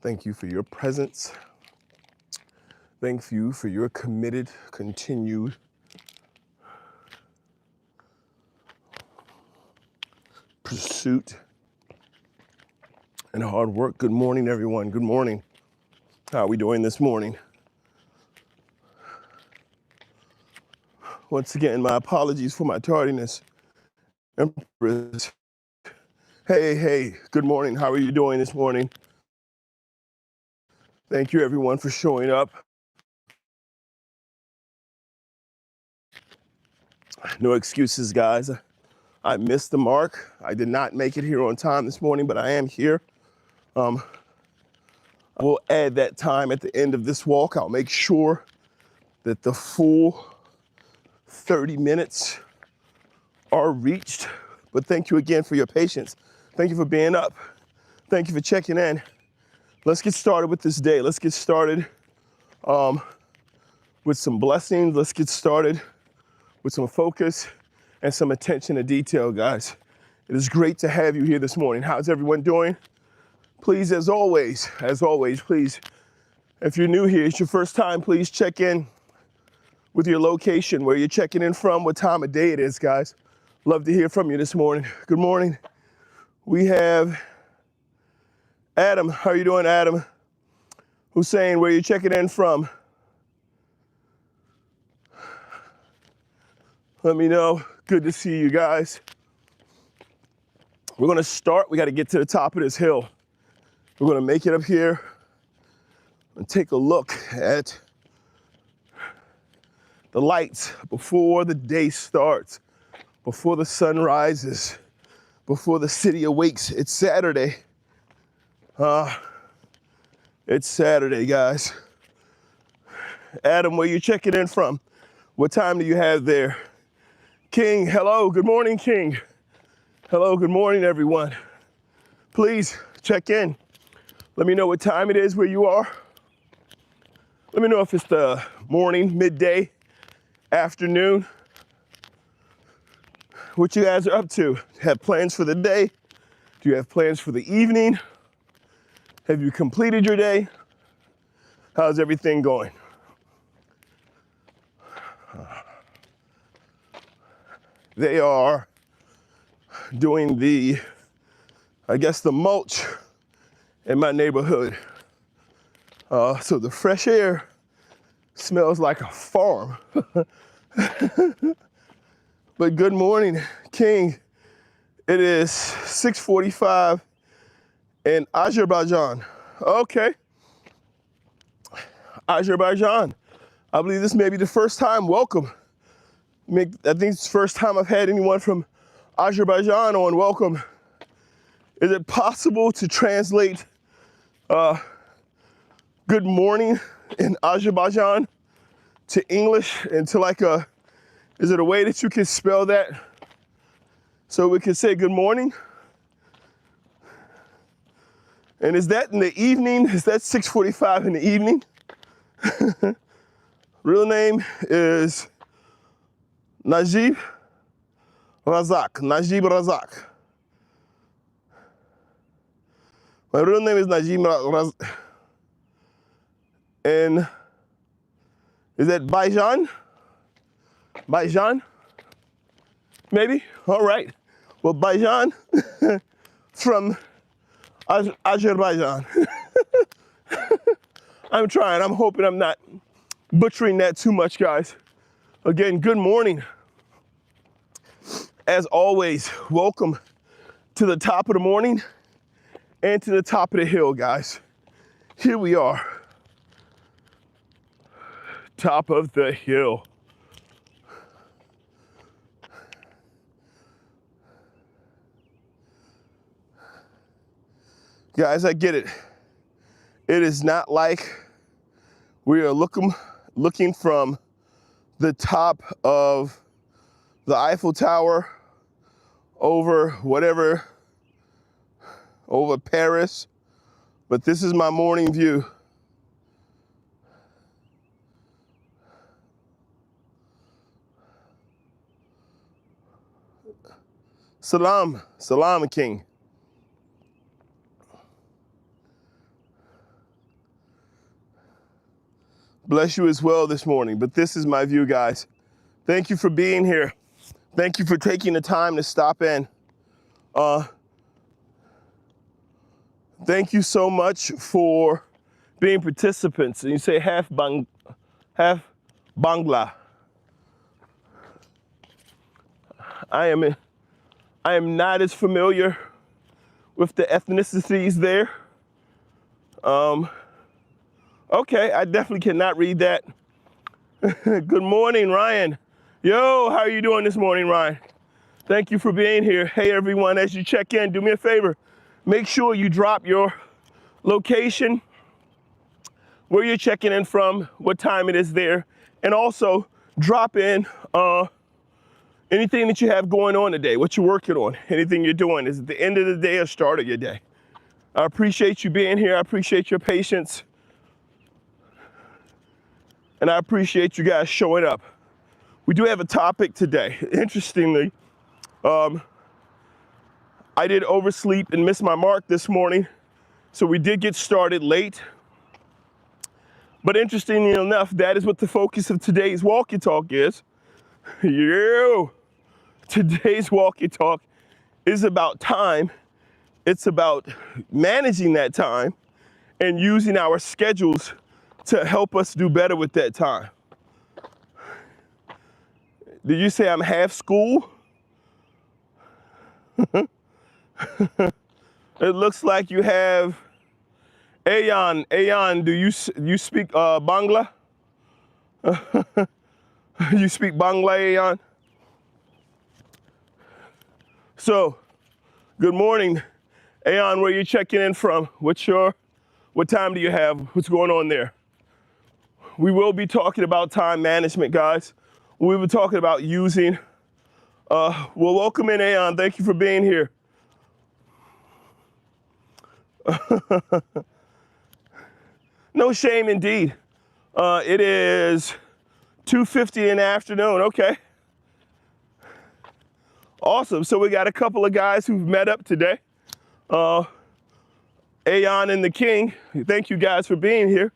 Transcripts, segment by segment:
Thank you for your presence. Thank you for your committed, continued pursuit and hard work. Good morning, everyone. Good morning. How are we doing this morning? Once again, my apologies for my tardiness. Empress. Hey, good morning. How are you doing this morning? Thank you, everyone, for showing up. No excuses, guys. I missed the mark. I did not make it here on time this morning, but I am here. I will add that time at the end of this walk. I'll make sure that the full 30 minutes are reached. But thank you again for your patience. Thank you for being up. Thank you for checking in. Let's get started with this day. Let's get started with some blessings. Let's get started with some focus and some attention to detail, guys. It is great to have you here this morning. How's everyone doing? Please, as always, please, if you're new here, it's your first time, please check in with your location, where you're checking in from, what time of day it is, guys. Love to hear from you this morning. Good morning. We have Adam. How are you doing, Adam? Hussein, where you checking in from? Let me know. Good to see you guys. We're gonna start. We gotta get to the top of this hill. We're gonna make it up here and take a look at the lights before the day starts, before the sun rises, before the city awakes. It's Saturday. It's Saturday, guys. Adam, where you checking in from? What time do you have there? King, hello, good morning, King. Hello, good morning, everyone. Please check in. Let me know what time it is where you are. Let me know if it's the morning, midday, afternoon. What you guys are up to. Have plans for the day? Do you have plans for the evening? Have you completed your day? How's everything going? They are doing the mulch in my neighborhood. So the fresh air smells like a farm. But good morning, King. It is 6:45 in Azerbaijan. Okay. Azerbaijan. I believe this may be the first time. Welcome. I think it's the first time I've had anyone from Azerbaijan on. Welcome. Is it possible to translate good morning in Azerbaijan to English into is it a way that you can spell that so we can say good morning? And is that in the evening? Is that 6:45 in the evening? Real name is Najib Razak. Najib Razak. My real name is Najib Razak. And is that Bajan? Bajan? Maybe? All right. Well, Bajan from Azerbaijan. I'm trying. I'm hoping I'm not butchering that too much, guys. Again, good morning. As always, welcome to the top of the morning and to the top of the hill, guys. Here we are. Top of the hill. Guys, I get it. It is not like we are looking from the top of the Eiffel Tower over Paris, but this is my morning view. Salam, King. Bless you as well this morning. But this is my view, guys. Thank you for being here. Thank you for taking the time to stop in. Thank you so much for being participants. And you say half Bangla. I am not as familiar with the ethnicities there. Okay, I definitely cannot read that. Good morning, Ryan. Yo, how are you doing this morning, Ryan? Thank you for being here. Hey, everyone, as you check in, do me a favor. Make sure you drop your location, where you're checking in from, what time it is there, and also drop in anything that you have going on today, what you're working on, anything you're doing. Is it the end of the day or start of your day? I appreciate you being here. I appreciate your patience. And I appreciate you guys showing up. We do have a topic today. Interestingly, I did oversleep and miss my mark this morning, so we did get started late. But interestingly enough, that is what the focus of today's walkie talk is. Today's walkie talk is about time. It's about managing that time and using our schedules to help us do better with that time. Did you say I'm half school? It looks like you have Ayan. Ayan, do you speak Bangla? You speak Bangla, Ayan? So, good morning, Ayan. Where you checking in from? What time do you have? What's going on there? We will be talking about time management, guys. We were talking about using. Well, welcome in, Ayan. Thank you for being here. No shame indeed. It is 2:50 in the afternoon. Okay. Awesome. So we got a couple of guys who've met up today. Ayan and the King. Thank you guys for being here.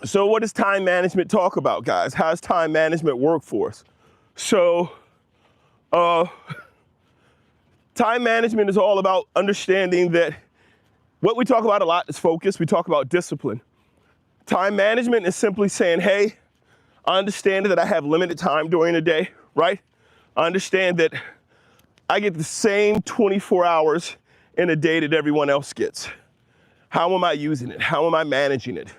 So what does time management talk about, guys? How does time management work for us? So time management is all about understanding that what we talk about a lot is focus. We talk about discipline. Time management is simply saying, hey, I understand that I have limited time during the day, right? I understand that I get the same 24 hours in a day that everyone else gets. How am I using it? How am I managing it?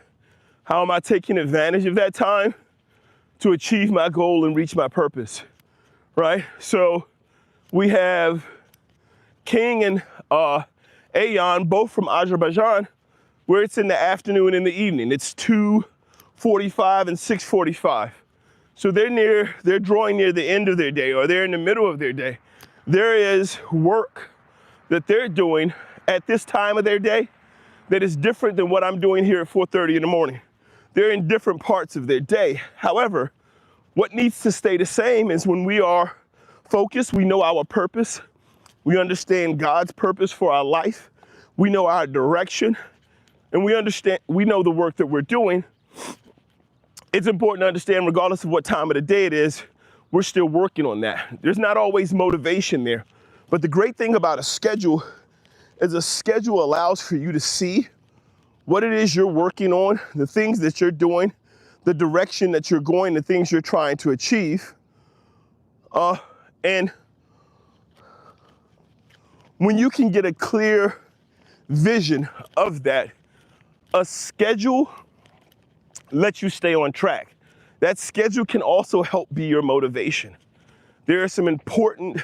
How am I taking advantage of that time to achieve my goal and reach my purpose, right? So we have King and Ayan, both from Azerbaijan, where it's in the afternoon and the evening. It's 2:45 and 6:45. So they're drawing near the end of their day, or they're in the middle of their day. There is work that they're doing at this time of their day that is different than what I'm doing here at 4:30 in the morning. They're in different parts of their day. However, what needs to stay the same is when we are focused, we know our purpose, we understand God's purpose for our life, we know our direction, and we know the work that we're doing. It's important to understand, regardless of what time of the day it is, we're still working on that. There's not always motivation there. But the great thing about a schedule is a schedule allows for you to see what it is you're working on, the things that you're doing, the direction that you're going, the things you're trying to achieve. And when you can get a clear vision of that, a schedule lets you stay on track. That schedule can also help be your motivation. There are some important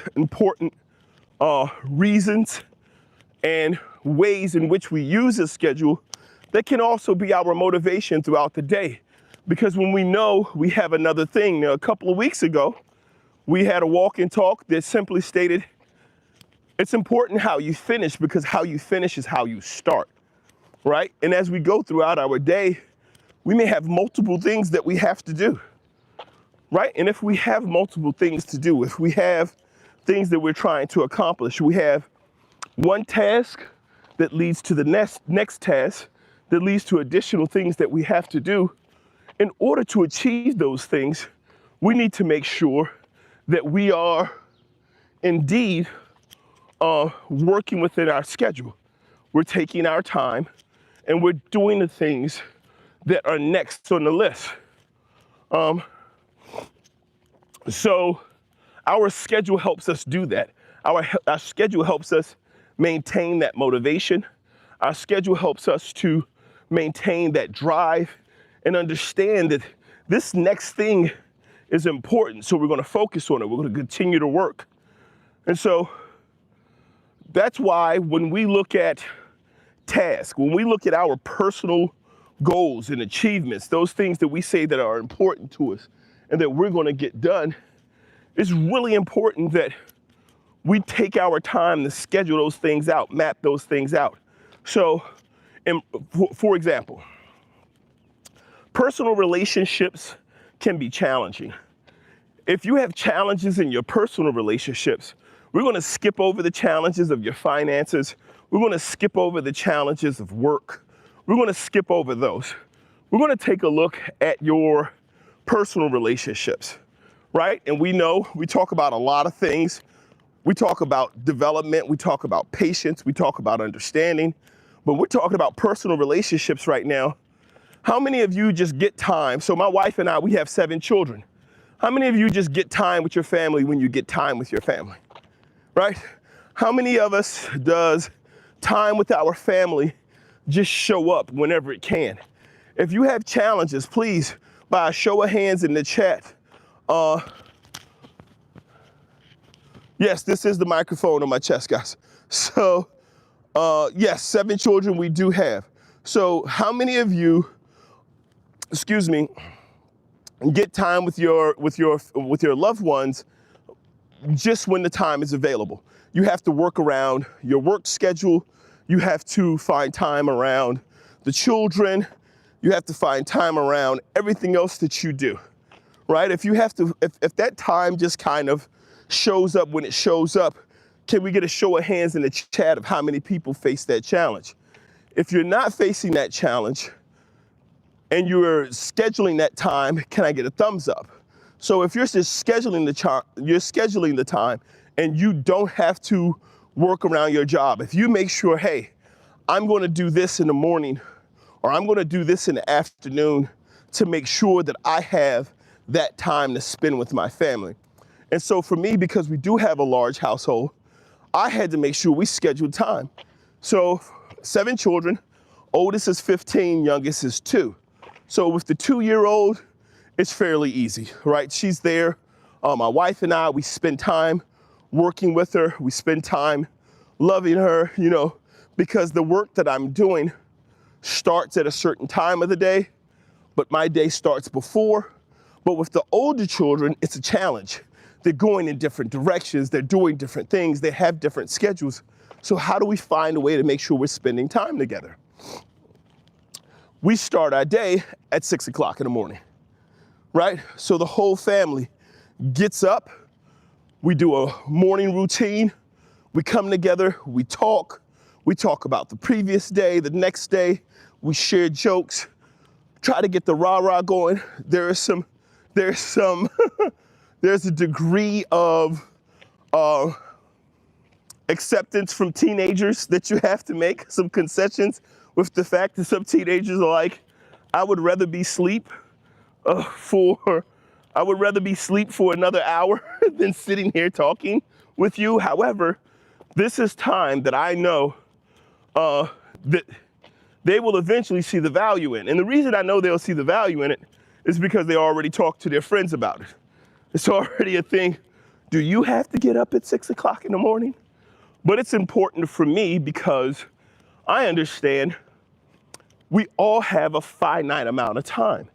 reasons and ways in which we use a schedule that can also be our motivation throughout the day. Because when we know we have another thing, now a couple of weeks ago, we had a walk and talk that simply stated, it's important how you finish, because how you finish is how you start, right? And as we go throughout our day, we may have multiple things that we have to do, right? And if we have multiple things to do, if we have things that we're trying to accomplish, we have one task that leads to the next task that leads to additional things that we have to do. In order to achieve those things, we need to make sure that we are indeed working within our schedule. We're taking our time and we're doing the things that are next on the list. So our schedule helps us do that. Our schedule helps us maintain that motivation. Our schedule helps us to maintain that drive and understand that this next thing is important. So we're going to focus on it. We're going to continue to work. And so that's why when we look at tasks, when we look at our personal goals and achievements, those things that we say that are important to us and that we're going to get done, it's really important that we take our time to schedule those things out, map those things out. So, for example, personal relationships can be challenging. If you have challenges in your personal relationships, we're going to skip over the challenges of your finances. We're going to skip over the challenges of work. We're going to skip over those. We're going to take a look at your personal relationships, right? And we know we talk about a lot of things. We talk about development. We talk about patience. We talk about understanding. But we're talking about personal relationships right now. How many of you just get time? So my wife and I, we have 7 children. How many of you just get time with your family when you get time with your family, right? How many of us does time with our family just show up whenever it can? If you have challenges, please, by a show of hands in the chat. Yes, this is the microphone on my chest, guys. So, yes, 7 children we do have. So how many of you, get time with your loved ones just when the time is available? You have to work around your work schedule. You have to find time around the children. You have to find time around everything else that you do, right? If that time just kind of shows up when it shows up, can we get a show of hands in the chat of how many people face that challenge? If you're not facing that challenge and you're scheduling that time, can I get a thumbs up? So if you're just scheduling the time and you don't have to work around your job, if you make sure, hey, I'm going to do this in the morning or I'm going to do this in the afternoon to make sure that I have that time to spend with my family. And so for me, because we do have a large household, I had to make sure we scheduled time. So 7 children, oldest is 15, youngest is 2. So with the 2-year-old, it's fairly easy, right? She's there. My wife and I, we spend time working with her. We spend time loving her, because the work that I'm doing starts at a certain time of the day, but my day starts before. But with the older children, it's a challenge. They're going in different directions. They're doing different things. They have different schedules. So how do we find a way to make sure we're spending time together? We start our day at 6 o'clock in the morning, right? So the whole family gets up. We do a morning routine. We come together. We talk. We talk about the previous day, the next day. We share jokes. Try to get the rah-rah going. There's a degree of acceptance from teenagers that you have to make, some concessions with the fact that some teenagers are like, I would rather be asleep for another hour than sitting here talking with you. However, this is time that I know that they will eventually see the value in. And the reason I know they'll see the value in it is because they already talked to their friends about it. It's already a thing. Do you have to get up at 6 o'clock in the morning? But it's important for me because I understand we all have a finite amount of time,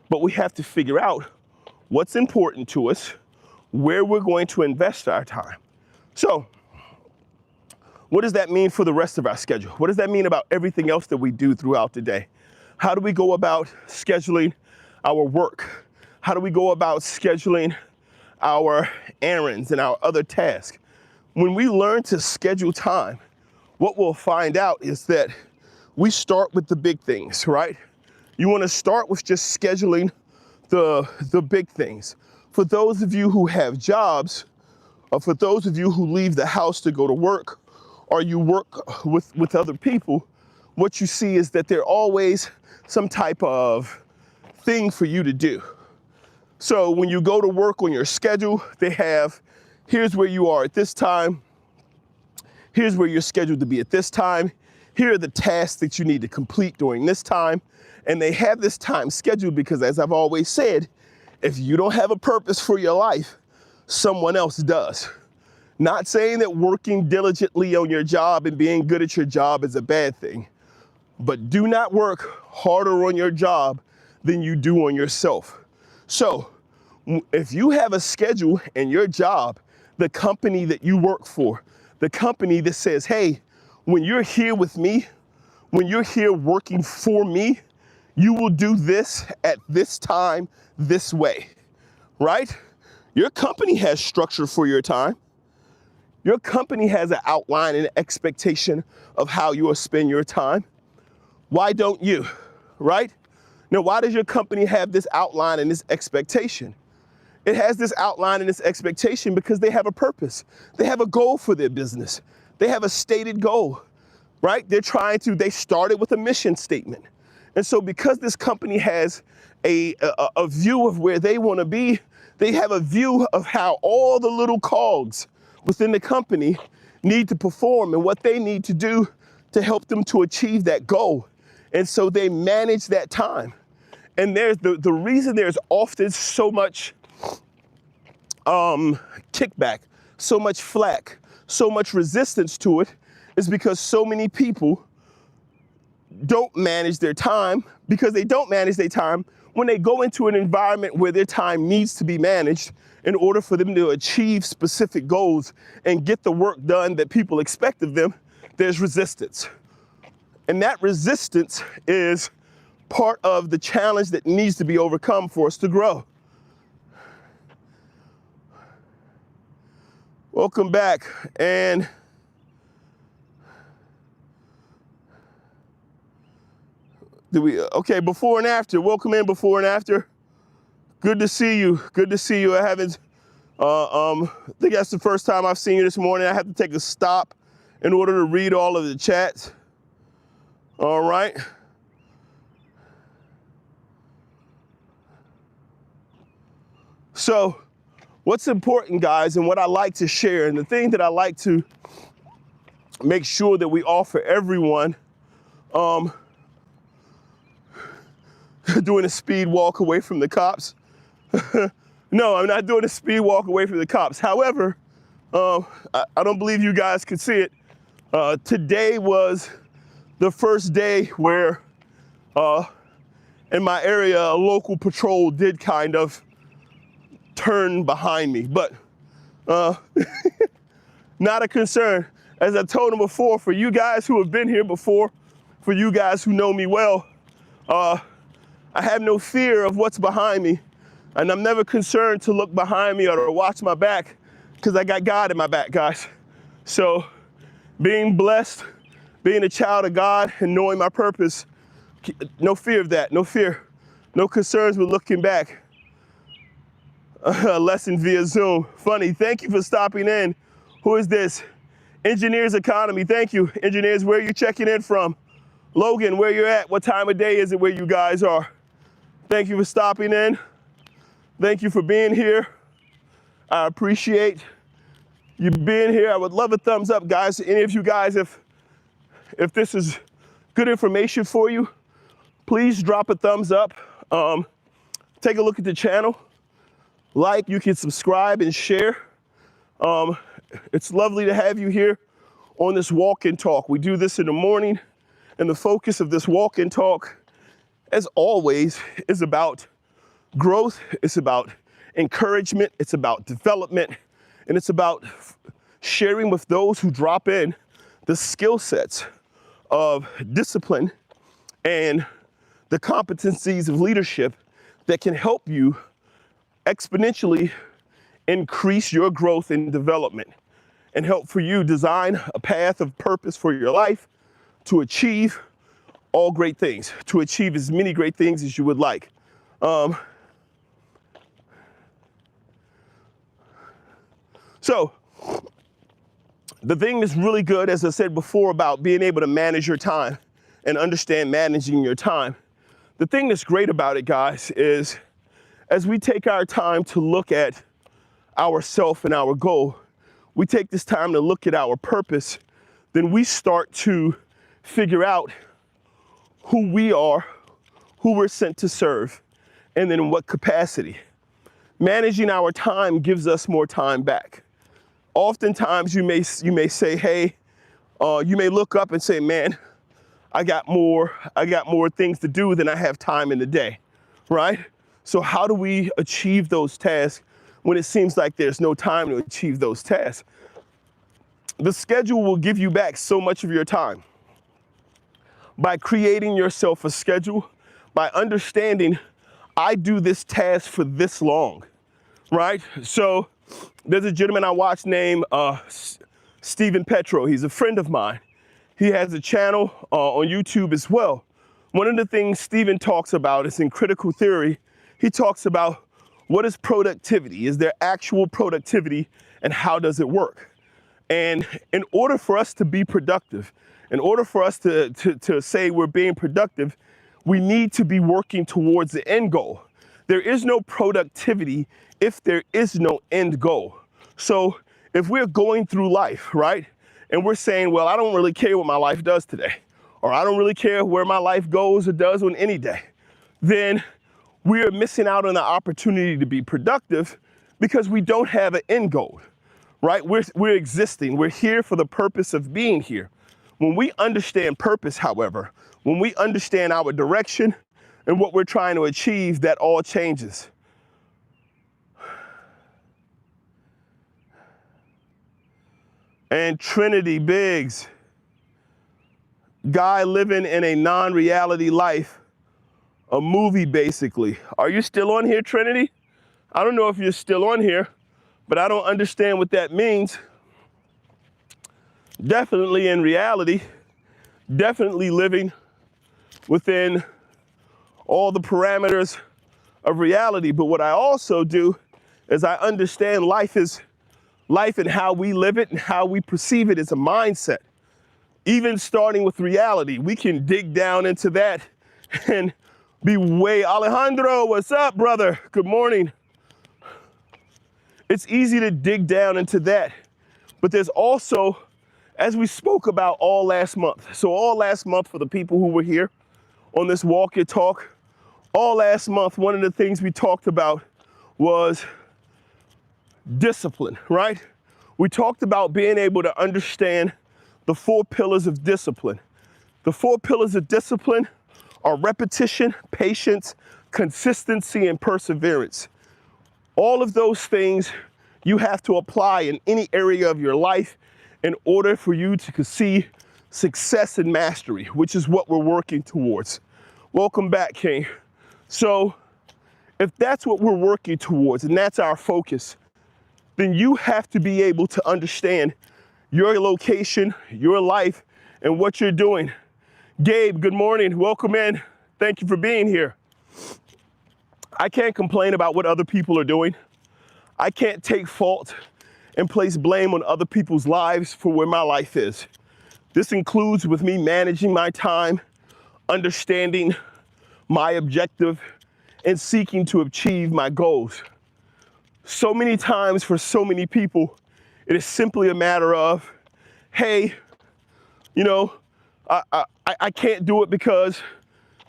but we have to figure out what's important to us, where we're going to invest our time. So what does that mean for the rest of our schedule? What does that mean about everything else that we do throughout the day? How do we go about scheduling our work? How do we go about scheduling our errands and our other tasks? When we learn to schedule time, what we'll find out is that we start with the big things, right? You want to start with just scheduling the big things. For those of you who have jobs, or for those of you who leave the house to go to work, or you work with other people, what you see is that there's always some type of thing for you to do. So when you go to work on your schedule, they have, here's where you are at this time, here's where you're scheduled to be at this time, here are the tasks that you need to complete during this time, and they have this time scheduled because, as I've always said, if you don't have a purpose for your life, someone else does. Not saying that working diligently on your job and being good at your job is a bad thing, but do not work harder on your job than you do on yourself. So if you have a schedule in your job, the company that you work for, the company that says, hey, when you're here with me, when you're here working for me, you will do this at this time, this way, right? Your company has structure for your time. Your company has an outline and an expectation of how you will spend your time. Why don't you, right? Now, why does your company have this outline and this expectation? It has this outline and this expectation because they have a purpose. They have a goal for their business. They have a stated goal, right? They started with a mission statement. And so because this company has a view of where they want to be, they have a view of how all the little cogs within the company need to perform and what they need to do to help them to achieve that goal. And so they manage that time. And there's the reason there's often so much kickback, so much flack, so much resistance to it is because so many people don't manage their time, because they don't manage their time when they go into an environment where their time needs to be managed in order for them to achieve specific goals and get the work done that people expect of them. There's resistance. And that resistance is part of the challenge that needs to be overcome for us to grow. Welcome back. And okay, before and after. Welcome in, before and after. Good to see you. Good to see you. I think that's the first time I've seen you this morning. I have to take a stop in order to read all of the chats. All right. So what's important, guys, and what I like to share, and the thing that I like to make sure that we offer everyone, doing a speed walk away from the cops. No, I'm not doing a speed walk away from the cops. However, I don't believe you guys could see it. Today was the first day where in my area, a local patrol did kind of turn behind me, but not a concern. As I told them before, for you guys who have been here before, for you guys who know me well, I have no fear of what's behind me, and I'm never concerned to look behind me or to watch my back because I got God in my back, guys. So being blessed, being a child of God, and knowing my purpose, no fear of that, no fear, no concerns with looking back. A lesson via Zoom. Funny, thank you for stopping in. Who is this? Engineers Economy, thank you. Engineers, where are you checking in from? Logan, where you're at? What time of day is it where you guys are? Thank you for stopping in. Thank you for being here. I appreciate you being here. I would love a thumbs up, guys. Any of you guys, if this is good information for you, please drop a thumbs up. Take a look at the channel. Like, you can subscribe and share. It's lovely to have you here on this walk and talk. We do this in the morning, and the focus of this walk and talk, as always, is about growth. It's about encouragement. It's about development, and it's about sharing with those who drop in the skill sets of discipline and the competencies of leadership that can help you exponentially increase your growth and development and help for you design a path of purpose for your life to achieve all great things, to achieve as many great things as you would like. So the thing that's really good, as I said before, about being able to manage your time and understand managing your time, the thing that's great about it, guys, is as we take our time to look at ourself and our goal, we take this time to look at our purpose, then we start to figure out who we are, who we're sent to serve, and then in what capacity. Managing our time gives us more time back. Oftentimes you may say, hey, you may look up and say, man, I got more things to do than I have time in the day, right? So how do we achieve those tasks when it seems like there's no time to achieve those tasks? The schedule will give you back so much of your time. By creating yourself a schedule, by understanding, I do this task for this long, right? So there's a gentleman I watch named Stephen Petro. He's a friend of mine. He has a channel on YouTube as well. One of the things Stephen talks about is in critical theory, he talks about what is productivity? Is there actual productivity, and how does it work? And in order for us to be productive, in order for us to say we're being productive, we need to be working towards the end goal. There is no productivity if there is no end goal. So if we're going through life, right, and we're saying, well, I don't really care what my life does today, or I don't really care where my life goes or does on any day, then we're missing out on the opportunity to be productive because we don't have an end goal, right? We're existing. We're here for the purpose of being here. When we understand purpose, however, when we understand our direction and what we're trying to achieve, that all changes. And Trinity Biggs, guy living in a non-reality life, a movie basically. Are you still on here, Trinity? I don't know if you're still on here, but I don't understand what that means. Definitely in reality, definitely living within all the parameters of reality. But what I also do is I understand life and how we live it and how we perceive it is a mindset. Even starting with reality, we can dig down into that and be way, Alejandro, what's up, brother? Good morning. It's easy to dig down into that, but there's also, as we spoke about all last month, so all last month for the people who were here on this Walk Your Talk, all last month, one of the things we talked about was discipline, right? We talked about being able to understand the 4 pillars of discipline. The 4 pillars of discipline are repetition, patience, consistency, and perseverance. All of those things you have to apply in any area of your life in order for you to see success and mastery, which is what we're working towards. Welcome back, King. So if that's what we're working towards and that's our focus, then you have to be able to understand your location, your life, and what you're doing. Gabe, good morning. Welcome in. Thank you for being here. I can't complain about what other people are doing. I can't take fault and place blame on other people's lives for where my life is. This includes with me managing my time, understanding my objective, and seeking to achieve my goals. So many times for so many people, it is simply a matter of, hey, you know, I can't do it because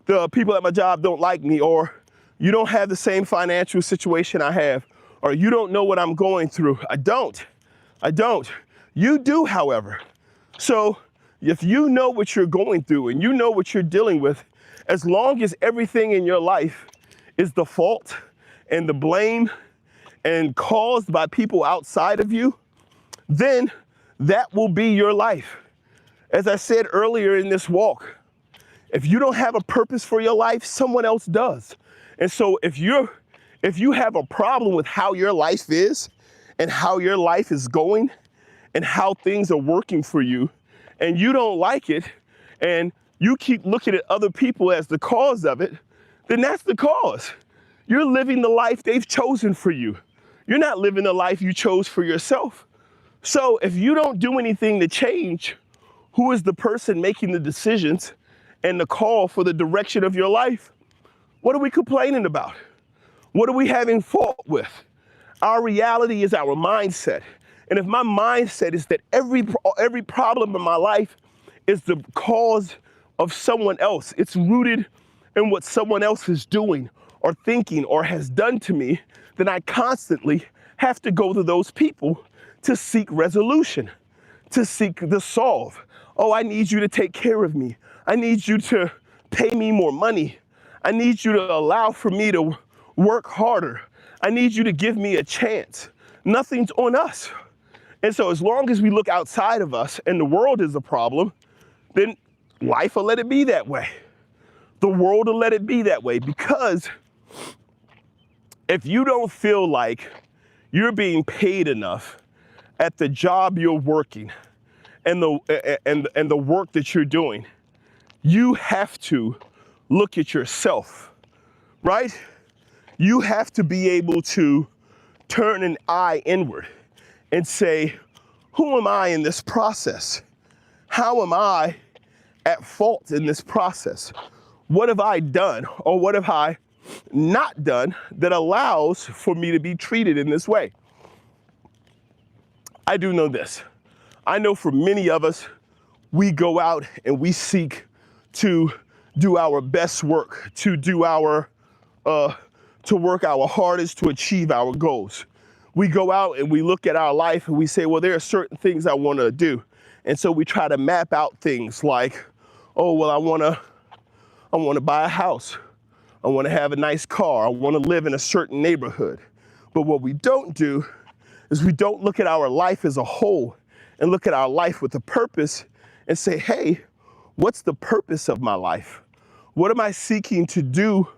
the people at my job don't like me, or you don't have the same financial situation I have, or you don't know what I'm going through. I don't. You do, however. So if you know what you're going through and you know what you're dealing with, as long as everything in your life is the fault and the blame and caused by people outside of you, then that will be your life. As I said earlier in this walk, if you don't have a purpose for your life, someone else does. And so if you have a problem with how your life is and how your life is going and how things are working for you, and you don't like it, and you keep looking at other people as the cause of it, then that's the cause. You're living the life they've chosen for you. You're not living the life you chose for yourself. So if you don't do anything to change who is the person making the decisions and the call for the direction of your life, what are we complaining about? What are we having fault with? Our reality is our mindset. And if my mindset is that every problem in my life is the cause of someone else, it's rooted in what someone else is doing or thinking or has done to me, then I constantly have to go to those people to seek resolution, to seek the solve. Oh, I need you to take care of me. I need you to pay me more money. I need you to allow for me to work harder. I need you to give me a chance. Nothing's on us. And so as long as we look outside of us and the world is a problem, then life will let it be that way. The world will let it be that way, because if you don't feel like you're being paid enough at the job you're working and the work that you're doing, you have to look at yourself, right? You have to be able to turn an eye inward and say, who am I in this process? How am I at fault in this process? What have I done or what have I not done that allows for me to be treated in this way? I do know this. I know for many of us, we go out and we seek to do our best work, to do our, to work our hardest to achieve our goals. We go out and we look at our life and we say, well, there are certain things I want to do. And so we try to map out things like, oh, well, I want to buy a house. I want to have a nice car. I want to live in a certain neighborhood. But what we don't do is we don't look at our life as a whole and look at our life with a purpose and say, hey, what's the purpose of my life? What am I seeking to do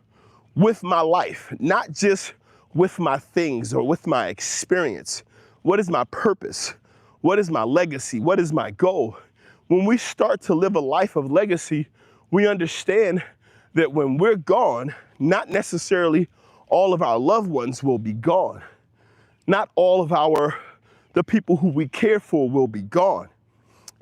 with my life? Not just with my things or with my experience. What is my purpose? What is my legacy? What is my goal? When we start to live a life of legacy, we understand that when we're gone, not necessarily all of our loved ones will be gone. Not all of the people who we care for will be gone.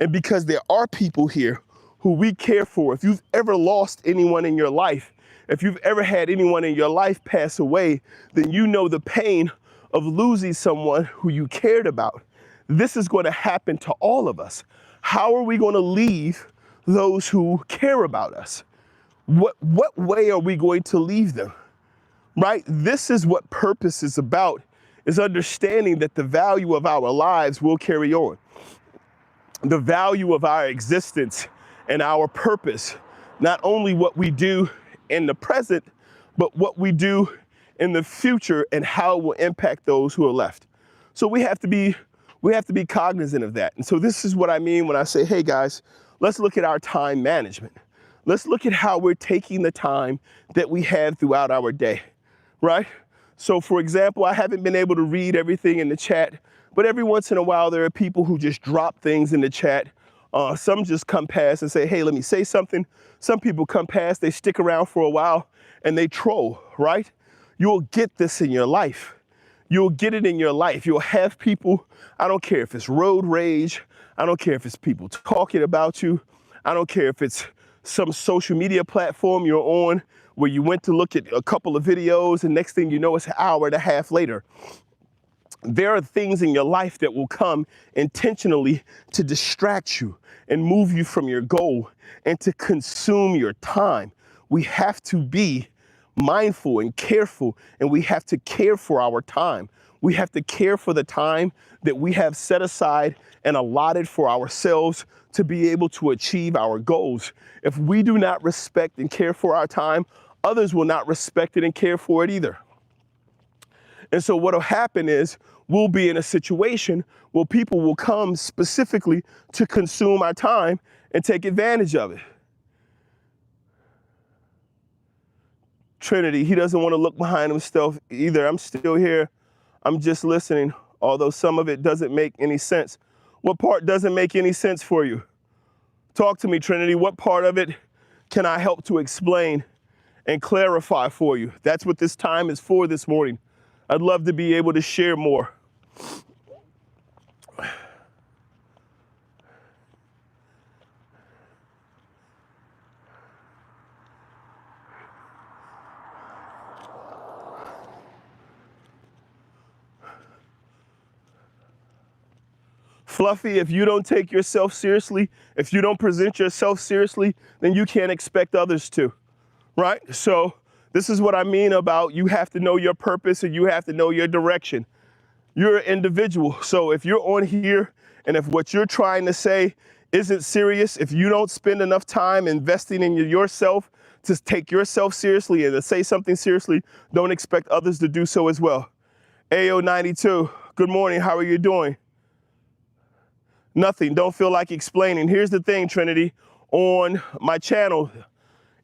And because there are people here who we care for, if you've ever lost anyone in your life, if you've ever had anyone in your life pass away, then you know the pain of losing someone who you cared about. This is going to happen to all of us. How are we going to leave those who care about us? What way are we going to leave them? Right? This is what purpose is about, is understanding that the value of our lives will carry on. The value of our existence and our purpose, not only what we do in the present, but what we do in the future and how it will impact those who are left. So we have to be cognizant of that. And so this is what I mean when I say, hey guys, let's look at our time management. Let's look at how we're taking the time that we have throughout our day, right? So for example, I haven't been able to read everything in the chat, but every once in a while there are people who just drop things in the chat. Some just come past and say, hey, let me say something. Some people come past, they stick around for a while and they troll, right? You'll get this in your life. You'll get it in your life. You'll have people, I don't care if it's road rage. I don't care if it's people talking about you. I don't care if it's some social media platform you're on where you went to look at a couple of videos and next thing you know, it's an hour and a half later. There are things in your life that will come intentionally to distract you and move you from your goal and to consume your time. We have to be mindful and careful, and we have to care for our time. We have to care for the time that we have set aside and allotted for ourselves to be able to achieve our goals. If we do not respect and care for our time, others will not respect it and care for it either. And so what will happen is we'll be in a situation where people will come specifically to consume our time and take advantage of it. Trinity, he doesn't want to look behind himself either. I'm still here. I'm just listening, although some of it doesn't make any sense. What part doesn't make any sense for you? Talk to me, Trinity. What part of it can I help to explain and clarify for you? That's what this time is for this morning. I'd love to be able to share more. Fluffy, if you don't take yourself seriously, if you don't present yourself seriously, then you can't expect others to, right? So this is what I mean about you have to know your purpose and you have to know your direction. You're an individual. So if you're on here and if what you're trying to say isn't serious, if you don't spend enough time investing in yourself to take yourself seriously and to say something seriously, don't expect others to do so as well. AO92, good morning. How are you doing? Nothing. Don't feel like explaining. Here's the thing, Trinity. On my channel,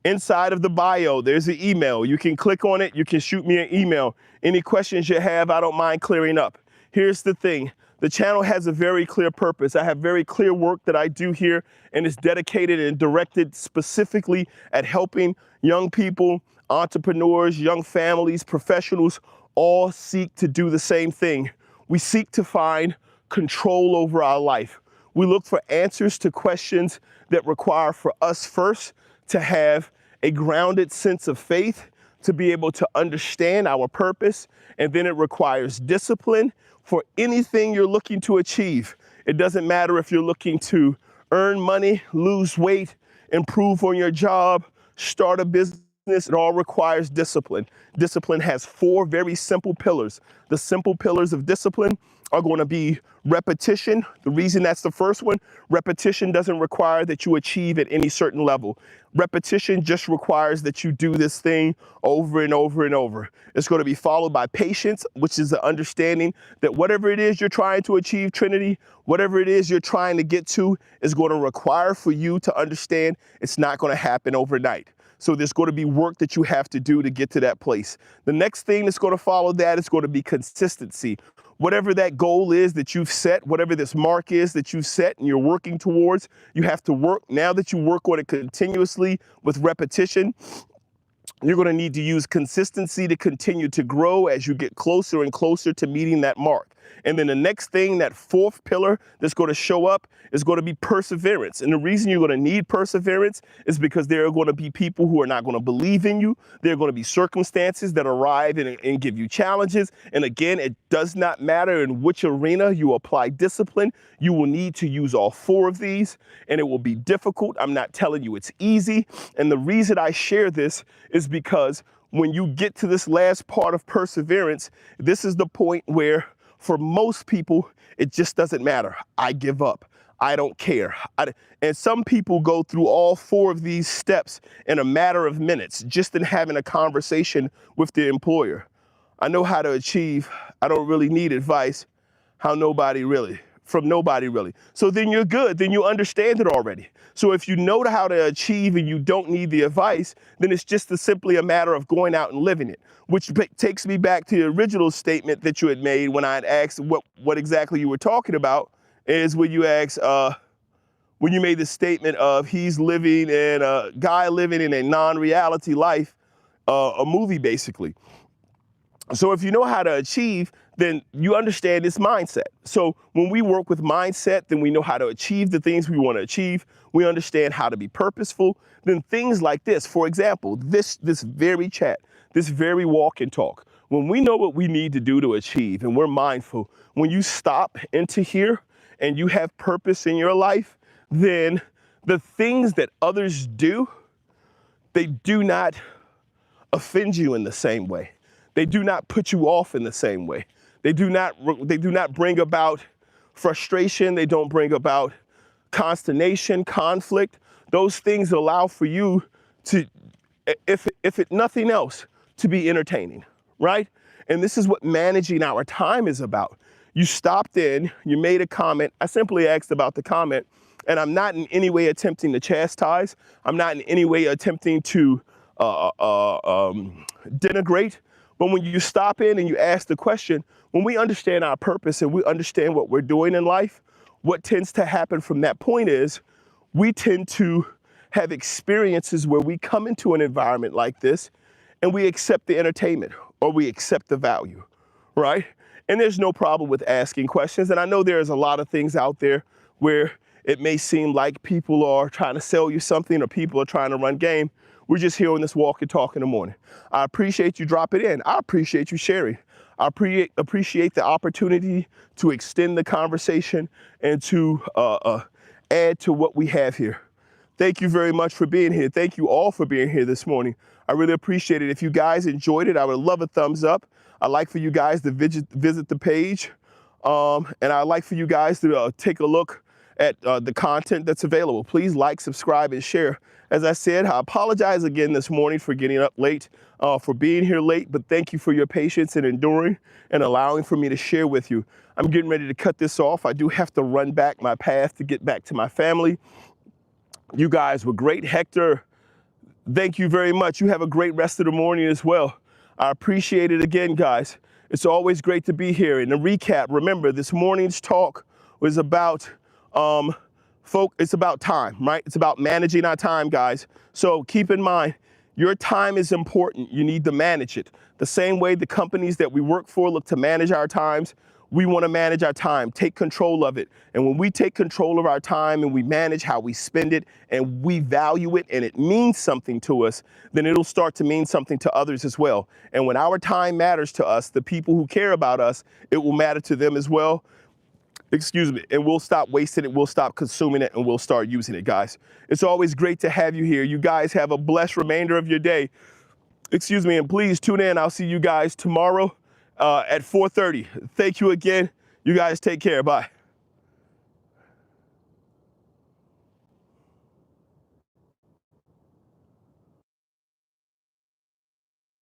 inside of the bio, there's an email. You can click on it. You can shoot me an email. Any questions you have, I don't mind clearing up. Here's the thing. The channel has a very clear purpose. I have very clear work that I do here, and it's dedicated and directed specifically at helping young people, entrepreneurs, young families, professionals, all seek to do the same thing. We seek to find control over our life. We look for answers to questions that require for us first to have a grounded sense of faith, to be able to understand our purpose, and then it requires discipline for anything you're looking to achieve. It doesn't matter if you're looking to earn money, lose weight, improve on your job, start a business, it all requires discipline. Discipline has 4 very simple pillars. The simple pillars of discipline are going to be repetition. The reason that's the first one, repetition doesn't require that you achieve at any certain level. Repetition just requires that you do this thing over and over and over. It's going to be followed by patience, which is the understanding that whatever it is you're trying to achieve, Trinity, whatever it is you're trying to get to is going to require for you to understand it's not going to happen overnight. So there's going to be work that you have to do to get to that place. The next thing that's going to follow that is going to be consistency. Whatever that goal is that you've set, whatever this mark is that you've set and you're working towards, you have to work. Now that you work on it continuously with repetition, you're going to need to use consistency to continue to grow as you get closer and closer to meeting that mark. And then the next thing, that 4th pillar that's going to show up is going to be perseverance. And the reason you're going to need perseverance is because there are going to be people who are not going to believe in you. There are going to be circumstances that arrive and give you challenges. And again, it does not matter in which arena you apply discipline. You will need to use all 4 of these, and it will be difficult. I'm not telling you it's easy. And the reason I share this is because when you get to this last part of perseverance, this is the point where for most people, it just doesn't matter. I give up. I don't care. And some people go through all 4 of these steps in a matter of minutes, just in having a conversation with the employer. I know how to achieve. I don't really need advice. From nobody really. So then you're good. Then you understand it already. So if you know how to achieve and you don't need the advice, then it's just simply a matter of going out and living it, which takes me back to the original statement that you had made when I had asked what exactly you were talking about, is when you asked, when you made the statement of he's living in a guy living in a non-reality life, a movie basically. So if you know how to achieve, then you understand this mindset. So when we work with mindset, then we know how to achieve the things we want to achieve. We understand how to be purposeful. Then things like this, for example, this very chat, this very walk and talk. When we know what we need to do to achieve and we're mindful, when you stop into here and you have purpose in your life, then the things that others do, they do not offend you in the same way. They do not put you off in the same way. They do not bring about frustration. They don't bring about consternation, conflict. Those things allow for you to, if it nothing else, to be entertaining, right? And this is what managing our time is about. You stopped in, you made a comment. I simply asked about the comment, and I'm not in any way attempting to chastise. I'm not in any way attempting to denigrate. But when you stop in and you ask the question, when we understand our purpose and we understand what we're doing in life, what tends to happen from that point is we tend to have experiences where we come into an environment like this and we accept the entertainment or we accept the value, right? And there's no problem with asking questions. And I know there's a lot of things out there where it may seem like people are trying to sell you something or people are trying to run game. We're just here on this walk and talk in the morning. I appreciate you dropping in. I appreciate you sharing. I appreciate the opportunity to extend the conversation and to add to what we have here. Thank you very much for being here. Thank you all for being here this morning. I really appreciate it. If you guys enjoyed it, I would love a thumbs up. I'd like for you guys to visit the page. And I'd like for you guys to take a look at the content that's available. Please like, subscribe, and share. As I said, I apologize again this morning for getting up late, for being here late, but thank you for your patience and enduring and allowing for me to share with you. I'm getting ready to cut this off. I do have to run back my path to get back to my family. You guys were great. Hector, thank you very much. You have a great rest of the morning as well. I appreciate it again, guys. It's always great to be here. And to recap, remember, this morning's talk was about it's about time, right? It's about managing our time, guys. So keep in mind, your time is important. You need to manage it. The same way the companies that we work for look to manage our times, we want to manage our time, take control of it. And when we take control of our time and we manage how we spend it and we value it and it means something to us, then it'll start to mean something to others as well. And when our time matters to us, the people who care about us, it will matter to them as well. Excuse me, and we'll stop wasting it, we'll stop consuming it, and we'll start using it, guys. It's always great to have you here. You guys have a blessed remainder of your day. Excuse me, and please tune in. I'll see you guys tomorrow at 4:30. Thank you again. You guys take care. Bye.